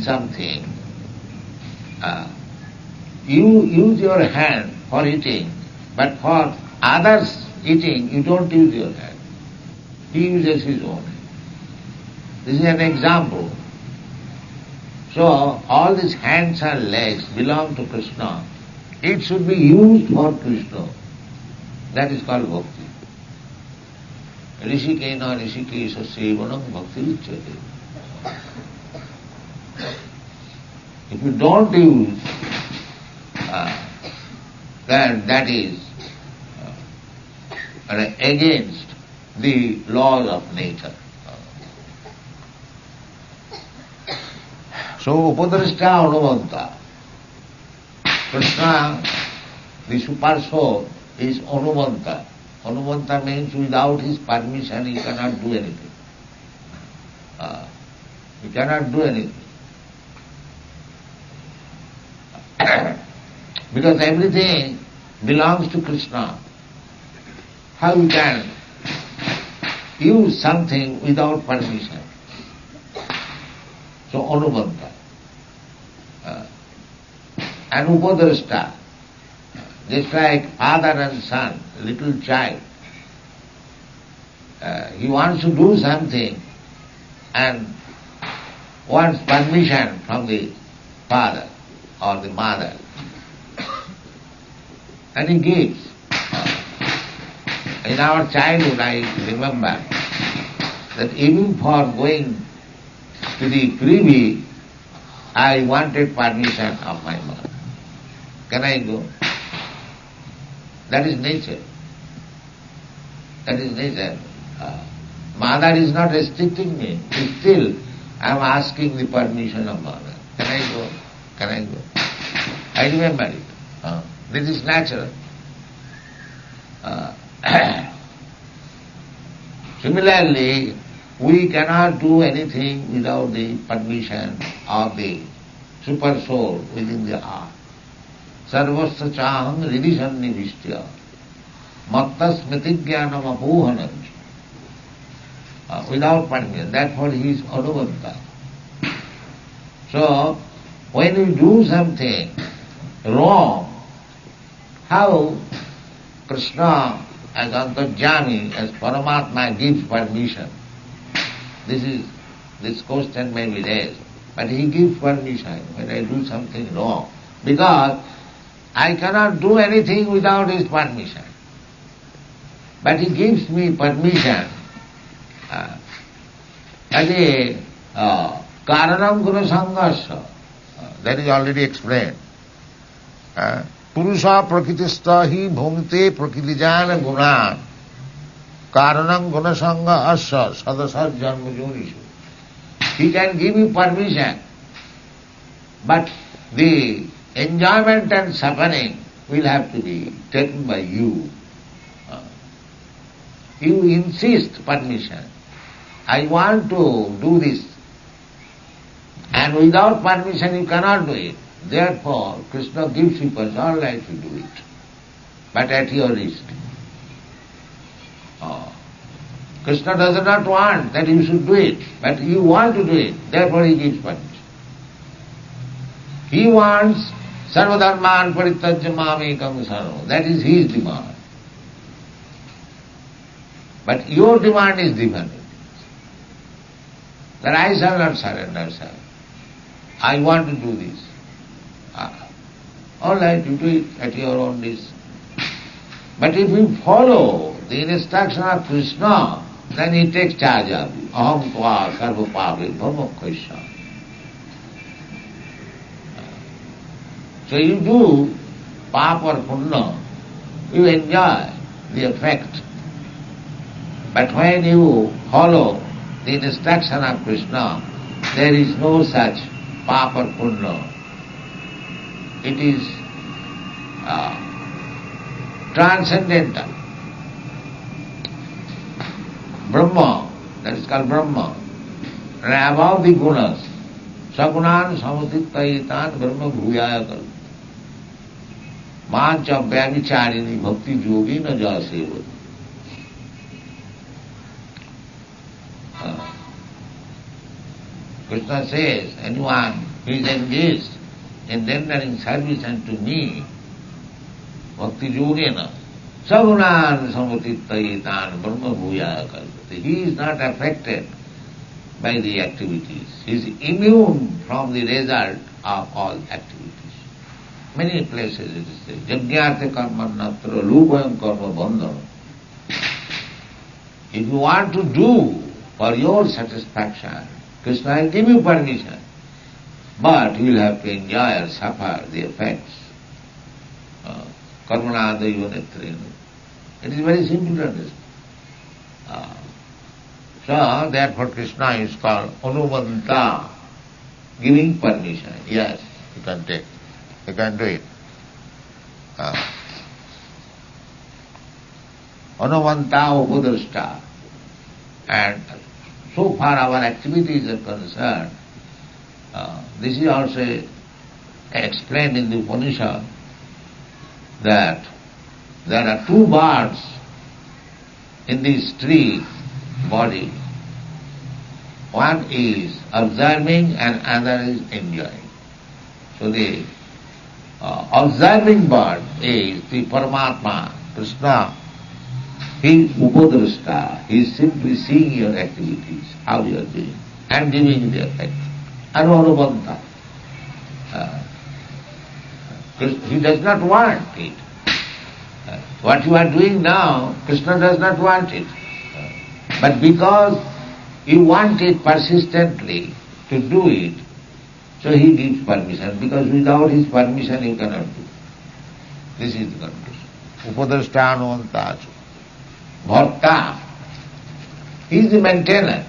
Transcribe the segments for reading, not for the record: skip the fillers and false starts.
something, you use your hand for eating, but for others eating, you don't use your hand. He uses his own hand. This is an example. So, all these hands and legs belong to Krishna. It should be used for Krishna. That is called bhakti. Rishikena rishikesha sevanam bhakti uchyate. If you don't use, then that is against the laws of nature. So, Upadrashta Anumanta. Krishna, the super soul, is Anumanta. Anumanta means without his permission he cannot do anything. He cannot do anything. Because everything belongs to Krishna. How you can use something without permission? So Anumanta. And Upadrashta, just like father and son, little child, he wants to do something and wants permission from the father or the mother, and he gives. In our childhood, I remember that even for going to the privy, I wanted permission of my mother. Can I go? That is nature. That is nature. Mother is not restricting me. Still, I am asking the permission of mother. Can I go? Can I go? I remember it. This is natural. Similarly, we cannot do anything without the permission of the super soul within the heart. Sarvasya chaham ridisannivistya matta smritigyanam apohanam. Without permission. Therefore he is Anumanta. So, when you do something wrong, how Krishna as Antarjami, as Paramatma gives permission? This question may be raised, but he gives permission when I do something wrong, because I cannot do anything without his permission. But he gives me permission as a karanam guna sanghasya. That is already explained. Purusha prakritistha hi bhumte prakritijana gunan karanam guna sangha asya sadasar janma jonishu. He can give you permission, but the enjoyment and suffering will have to be taken by you. You insist permission. I want to do this, and without permission you cannot do it. Therefore, Krishna gives you permission, all right to do it, but at your risk. Krishna does not want that you should do it, but you want to do it, therefore he gives permission. He wants sarvadharman parityajya mamekam sarva. That is his demand. But your demand is different. That I shall not surrender, sir. I want to do this. All right, you do it at your own risk. But if you follow the instruction of Krishna, then he takes charge of you. Aham tva sarva pape bhamakkhasya. So you do papa or punya, you enjoy the effect. But when you follow the instruction of Krishna, there is no such papa or punya. It is transcendental. Brahma, that is called Brahma. And above the gunas, sagunan samatittayitan brahma bhuyaya kal. Mancha vyavicharini bhakti yogi na jasevati. Krishna says, anyone He is engaged in rendering service unto me, bhakti yogena, sagunan samutittayitan brahma bhuya kalpate. He is not affected by the activities. He is immune from the result of all activities. Many places it is said, yajñāte karma natra lūpayam karma bandhana. If you want to do for your satisfaction, Krishna will give you permission, but you will have to enjoy or suffer the effects. Karmanāda yuvanetrena. It is very simple to understand. So, therefore Krishna is called Anumanta, giving permission. Yes, you can take. You can do it. Anumanta upadrashta. And so far our activities are concerned, this is also explained in the Upanishad that there are two birds in this tree body. One is observing and another is enjoying. So the observing bird is the Paramatma, Krishna. He is upadrashta. He is simply seeing your activities, how you are doing, and giving the effect. Anurabanta. He does not want it. What you are doing now, Krishna does not want it. But because you want it persistently to do it, so he gives permission, because without his permission you cannot do. This is the conclusion. Upadrashta anuvantachu. Bhakta, he is the maintainer.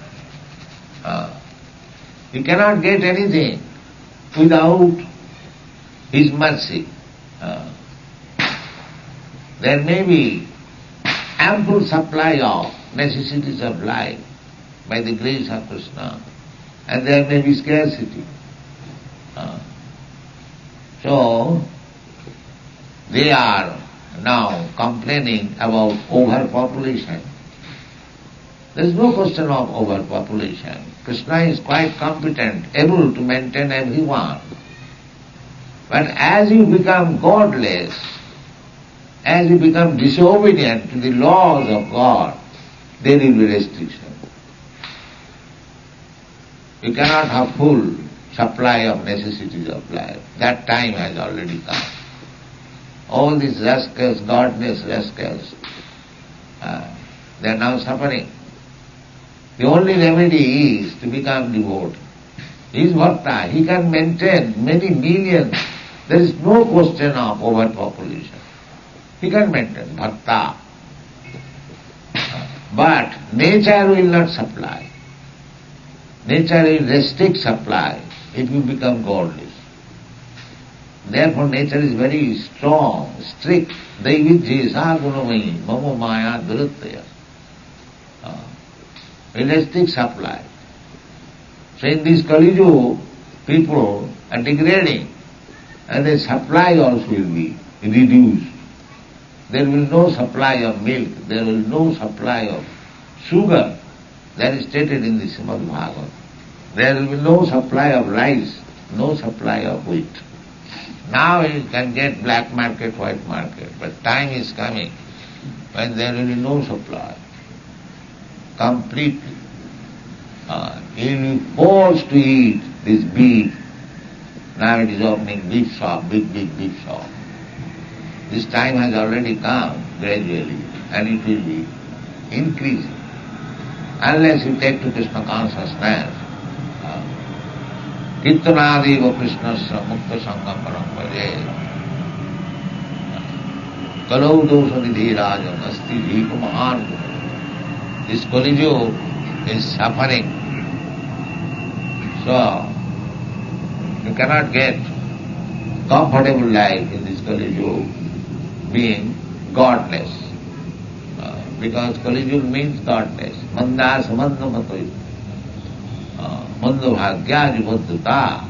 You cannot get anything without his mercy. There may be ample supply of necessities of life by the grace of Krishna, and there may be scarcity. So, they are now complaining about overpopulation. There is no question of overpopulation. Krishna is quite competent, able to maintain everyone. But as you become godless, as you become disobedient to the laws of God, there will be restriction. You cannot have full supply of necessities of life. That time has already come. All these rascals, godless rascals, they are now suffering. The only remedy is to become devotee. He is bhakta, he can maintain many millions. There is no question of overpopulation. He can maintain bhakta. But nature will not supply. Nature will restrict supply if you become godless. Therefore nature is very strong, strict. Daivijjesa gunamai, mama maya duruttaya. Realistic supply. So in this Kali Yuga, people are degrading, and the supply also will be reduced. There will be no supply of milk, there will be no supply of sugar. That is stated in the Srimad Bhagavatam. There will be no supply of rice, no supply of wheat. Now you can get black market, white market, but time is coming when there will be no supply. Completely. You will be forced to eat this beef. Now it is opening beef shop, big beef shop. This time has already come gradually, and it will be increasing. Unless you take to Krishna consciousness, Kirtanādeva Krishnasya Mukta Sangam Parampare Kalau Dosha Nidhi Rajan Asti Bhika Mahan Guru. This Kali Yuga is suffering. So, you cannot get comfortable life in this Kali Yuga being godless. Because Kali Yuga means godless. Manda samanda matoy. Manda bhagya jivaddhata.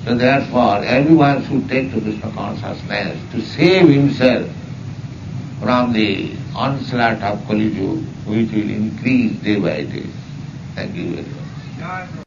So therefore, everyone should take to Krishna consciousness to save himself from the onslaught of Kali Yuga, which will increase day by day. Thank you very much.